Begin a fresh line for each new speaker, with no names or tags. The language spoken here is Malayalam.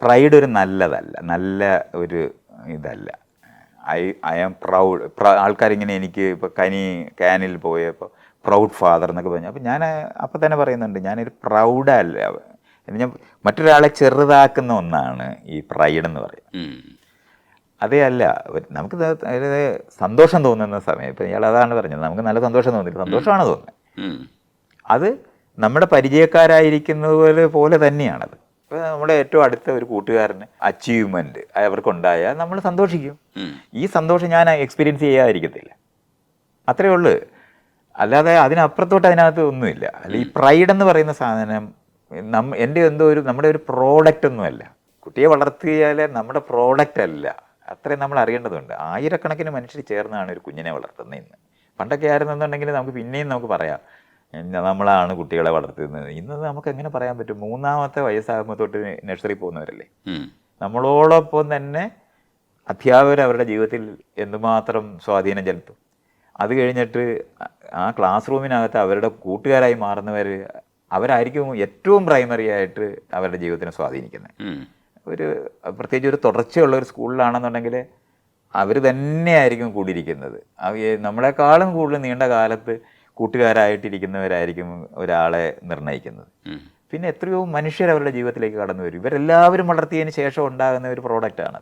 പ്രൈഡ് ഒരു നല്ലതല്ല, നല്ല ഒരു ഇതല്ല. I am proud. ആൾക്കാരിങ്ങനെ എനിക്ക് ഇപ്പോൾ ക്യാനിൽ പോയപ്പോൾ പ്രൗഡ് ഫാദർ എന്നൊക്കെ പറഞ്ഞു. അപ്പോൾ ഞാൻ അപ്പം തന്നെ പറയുന്നുണ്ട്, ഞാനൊരു പ്രൗഡല്ല. ഞാൻ മറ്റൊരാളെ ചെറുതാക്കുന്ന ഒന്നാണ് ഈ പ്രൈഡ് എന്ന് പറയുന്നത്. അതേ അല്ല, നമുക്ക് സന്തോഷം തോന്നുന്ന സമയം, ഇപ്പം ഇയാൾ അതാണ് പറഞ്ഞത്, നമുക്ക് നല്ല സന്തോഷം തോന്നില്ല, സന്തോഷമാണ് തോന്നുന്നത്. അത് നമ്മുടെ പരിചയക്കാരായിരിക്കുന്നത് പോലെ തന്നെയാണത്. ഇപ്പോൾ നമ്മുടെ ഏറ്റവും അടുത്ത ഒരു കൂട്ടുകാരന് അച്ചീവ്മെൻറ്റ് അവർക്കുണ്ടായാൽ നമ്മൾ സന്തോഷിക്കും. ഈ സന്തോഷം ഞാൻ എക്സ്പീരിയൻസ് ചെയ്യാതിരിക്കത്തില്ല, അത്രയേ ഉള്ളൂ. അല്ലാതെ അതിനപ്പുറത്തോട്ട് അതിനകത്ത് ഒന്നുമില്ല. അല്ല, ഈ പ്രൈഡ് എന്ന് പറയുന്ന സാധനം എൻ്റെ നമ്മുടെ ഒരു പ്രോഡക്റ്റ് ഒന്നുമല്ല. കുട്ടിയെ വളർത്തിയാൽ നമ്മുടെ പ്രോഡക്റ്റ് അല്ല, അത്രയും നമ്മൾ അറിയേണ്ടതുണ്ട്. ആയിരക്കണക്കിന് മനുഷ്യർ ചേർന്നാണ് ഒരു കുഞ്ഞിനെ വളർത്തുന്നത് ഇന്ന്. പണ്ടൊക്കെ ആയിരുന്നെന്നുണ്ടെങ്കിൽ നമുക്ക് പിന്നെയും നമുക്ക് പറയാം, നമ്മളാണ് കുട്ടികളെ വളർത്തുന്നത്. ഇന്ന് നമുക്ക് എങ്ങനെ പറയാൻ പറ്റും? 3-ാമത്തെ വയസ്സാകുമ്പോൾ തൊട്ട് നഴ്സറി പോകുന്നവരല്ലേ. നമ്മളോടൊപ്പം തന്നെ അധ്യാപകർ അവരുടെ ജീവിതത്തിൽ എന്തുമാത്രം സ്വാധീനം ചെലുത്തും. അത് കഴിഞ്ഞിട്ട് ആ ക്ലാസ് റൂമിനകത്ത് അവരുടെ കൂട്ടുകാരായി മാറുന്നവർ അവരായിരിക്കും ഏറ്റവും പ്രൈമറി ആയിട്ട് അവരുടെ ജീവിതത്തിനെ സ്വാധീനിക്കുന്നത്. പ്രത്യേകിച്ച് ഒരു തുടർച്ചയുള്ള ഒരു സ്കൂളിലാണെന്നുണ്ടെങ്കിൽ അവർ തന്നെയായിരിക്കും കൂടിയിരിക്കുന്നത്. നമ്മളെക്കാളും കൂടുതൽ നീണ്ട കാലത്ത് കൂട്ടുകാരായിട്ടിരിക്കുന്നവരായിരിക്കും ഒരാളെ നിർണ്ണയിക്കുന്നത്. പിന്നെ എത്രയോ മനുഷ്യർ അവരുടെ ജീവിതത്തിലേക്ക് കടന്നു വരും. ഇവരെല്ലാവരും വളർത്തിയതിന് ശേഷം ഉണ്ടാകുന്ന ഒരു പ്രോഡക്റ്റാണത്.